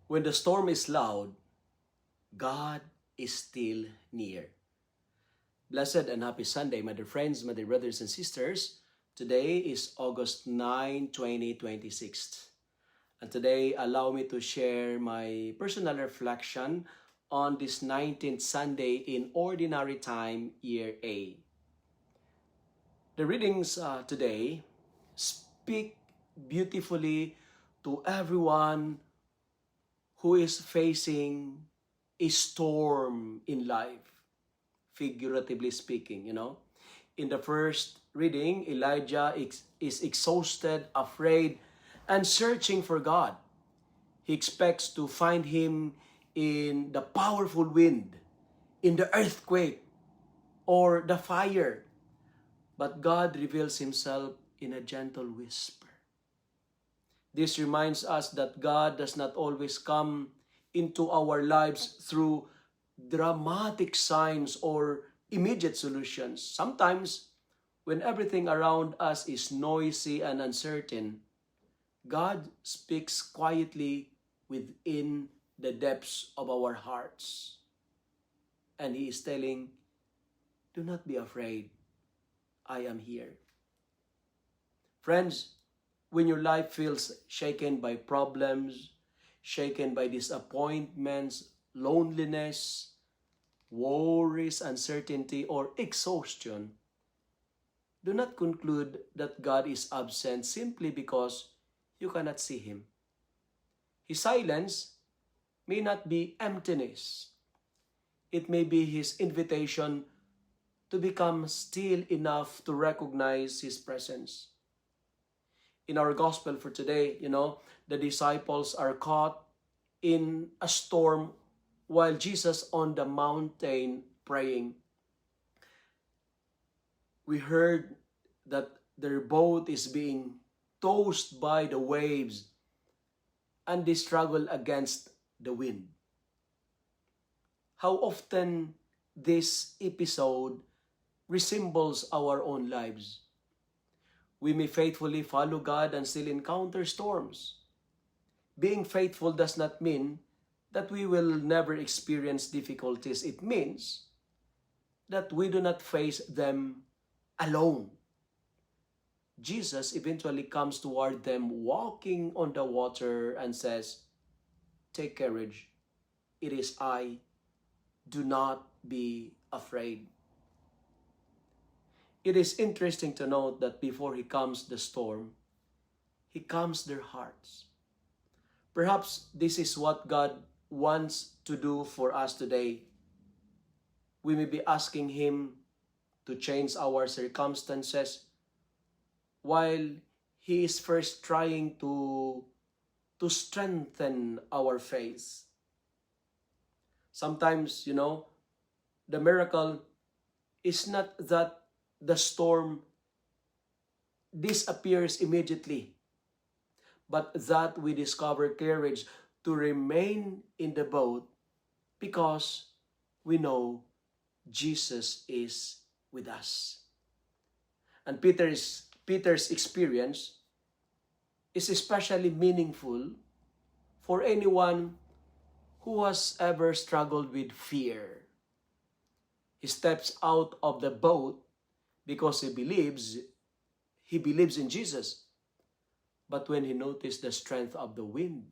When the storm is loud, God is still near. Blessed and happy Sunday, my dear friends, my dear brothers and sisters. Today is August 9, 2026. And today, allow me to share my personal reflection on this 19th Sunday in Ordinary Time, Year A. The readings today speak beautifully to everyone who is facing a storm in life, figuratively speaking, In the first reading, Elijah is exhausted, afraid, and searching for God. He expects to find him in the powerful wind, in the earthquake, or the fire. But God reveals himself in a gentle whisper. This reminds us that God does not always come into our lives through dramatic signs or immediate solutions. Sometimes, when everything around us is noisy and uncertain, God speaks quietly within the depths of our hearts. And He is telling, do not be afraid. I am here. Friends, when your life feels shaken by problems, shaken by disappointments, loneliness, worries, uncertainty, or exhaustion, do not conclude that God is absent simply because you cannot see Him. His silence may not be emptiness. It may be His invitation to become still enough to recognize His presence. In our gospel for today, the disciples are caught in a storm while Jesus on the mountain praying. We heard that their boat is being tossed by the waves and they struggle against the wind. How often this episode resembles our own lives. We may faithfully follow God and still encounter storms. Being faithful does not mean that we will never experience difficulties. It means that we do not face them alone. Jesus eventually comes toward them walking on the water and says, "Take courage, it is I, do not be afraid." It is interesting to note that before He calms the storm, He calms their hearts. Perhaps this is what God wants to do for us today. We may be asking Him to change our circumstances while He is first trying to strengthen our faith. Sometimes, the miracle is not that the storm disappears immediately, but that we discover courage to remain in the boat because we know Jesus is with us. And Peter's experience is especially meaningful for anyone who has ever struggled with fear. He steps out of the boat because he believes in Jesus. But when he noticed the strength of the wind,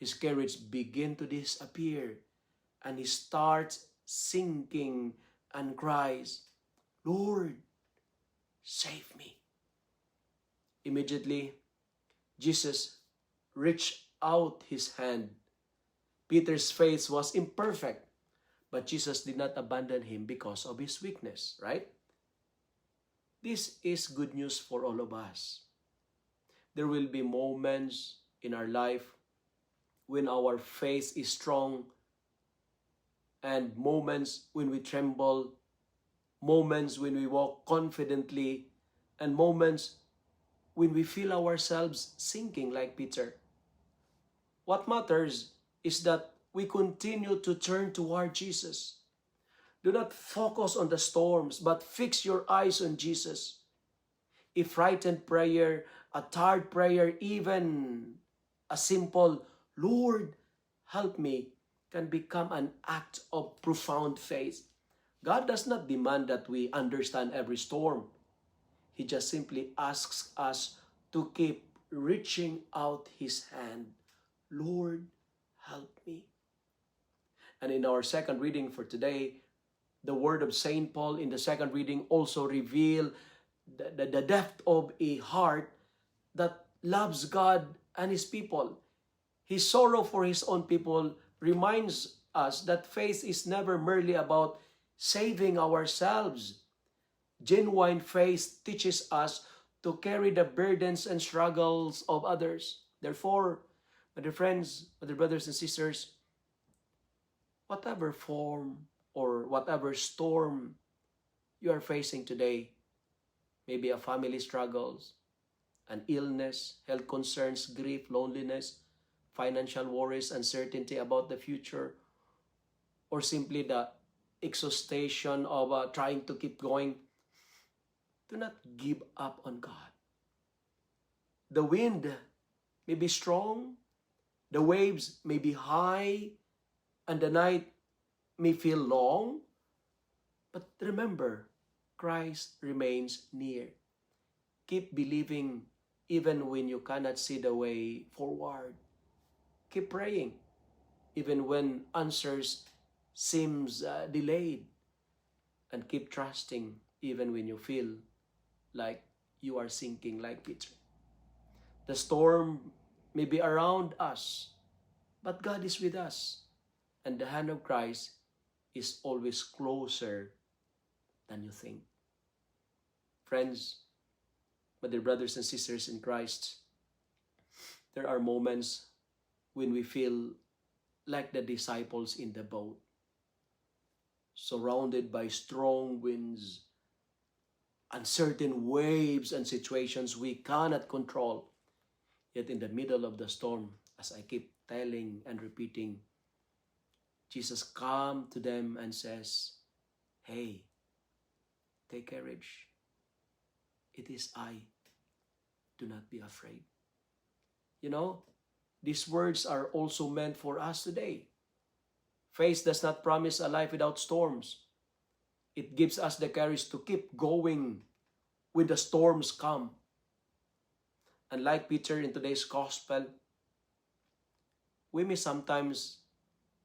his courage begins to disappear and he starts sinking and cries, "Lord, save me." Immediately, Jesus reached out His hand. Peter's faith was imperfect, but Jesus did not abandon him because of his weakness, right? This is good news for all of us. There will be moments in our life when our faith is strong and moments when we tremble, moments when we walk confidently, and moments when we feel ourselves sinking like Peter. What matters is that we continue to turn toward Jesus. Do not focus on the storms, but fix your eyes on Jesus. A frightened prayer, a tired prayer, even a simple Lord, help me, can become an act of profound faith. God does not demand that we understand every storm. He just simply asks us to keep reaching out His hand. Lord, help me. And in our second reading for today, the word of St. Paul in the second reading also reveal the depth of a heart that loves God and His people. His sorrow for His own people reminds us that faith is never merely about saving ourselves. Genuine faith teaches us to carry the burdens and struggles of others. Therefore, my dear friends, my dear brothers and sisters, whatever form or whatever storm you are facing today, maybe a family struggles, an illness, health concerns, grief, loneliness, financial worries, uncertainty about the future, or simply the exhaustion of trying to keep going, do not give up on God. The wind may be strong, the waves may be high, and the night may feel long, but remember, Christ remains near. Keep believing even when you cannot see the way forward. Keep praying even when answers seems delayed, and keep trusting even when you feel like you are sinking like Peter. The storm may be around us, but God is with us, and the hand of Christ is always closer than you think. Friends, my dear brothers and sisters in Christ, there are moments when we feel like the disciples in the boat, surrounded by strong winds, uncertain waves and situations we cannot control. Yet in the middle of the storm, as I keep telling and repeating, Jesus comes to them and says, "Hey, take courage. It is I. Do not be afraid." You know, these words are also meant for us today. Faith does not promise a life without storms. It gives us the courage to keep going when the storms come. And like Peter in today's gospel, we may sometimes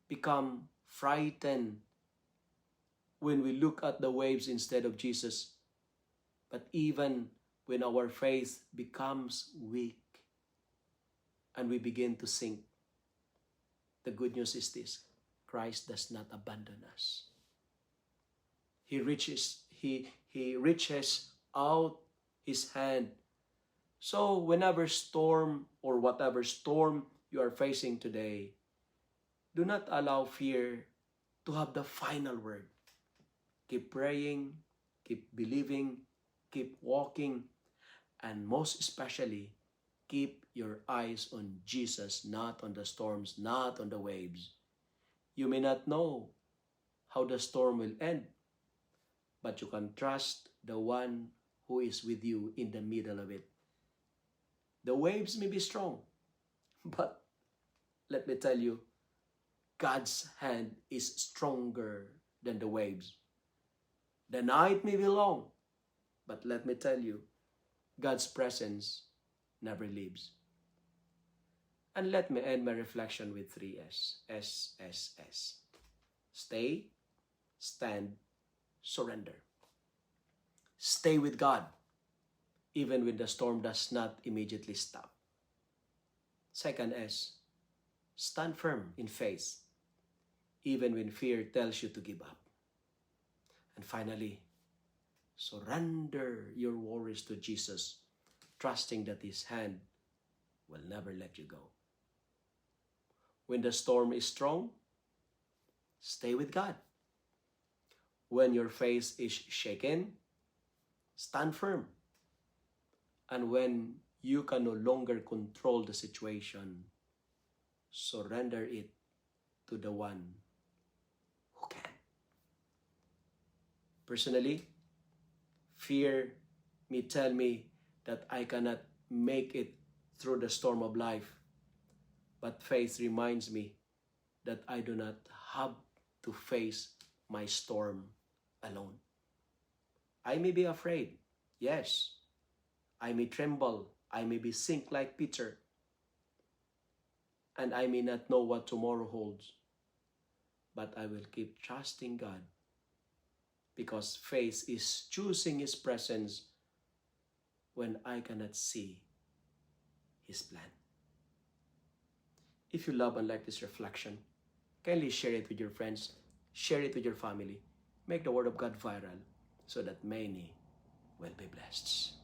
become frightened when we look at the waves instead of Jesus. But even when our faith becomes weak and we begin to sink, the good news is this: Christ does not abandon us. He reaches out His hand. So whenever storm or whatever storm you are facing today, do not allow fear to have the final word. Keep praying, keep believing, keep walking, and most especially, keep your eyes on Jesus, not on the storms, not on the waves. You may not know how the storm will end, but you can trust the one who is with you in the middle of it. The waves may be strong, but let me tell you, God's hand is stronger than the waves. The night may be long, but let me tell you, God's presence never leaves. And let me end my reflection with 3 S. S, S, S. Stay, stand, surrender. Stay with God, even when the storm does not immediately stop. Second S, stand firm in faith, even when fear tells you to give up. And finally, surrender your worries to Jesus, trusting that His hand will never let you go. When the storm is strong, stay with God. When your faith is shaken, stand firm. And when you can no longer control the situation, surrender it to the one who can. Personally, fear may tell me that I cannot make it through the storm of life. But faith reminds me that I do not have to face my storm alone. I may be afraid, yes. I may tremble, I may be sink like Peter, and I may not know what tomorrow holds. But I will keep trusting God, because faith is choosing His presence when I cannot see His plan. If you love and like this reflection, kindly share it with your friends, share it with your family. Make the Word of God viral so that many will be blessed.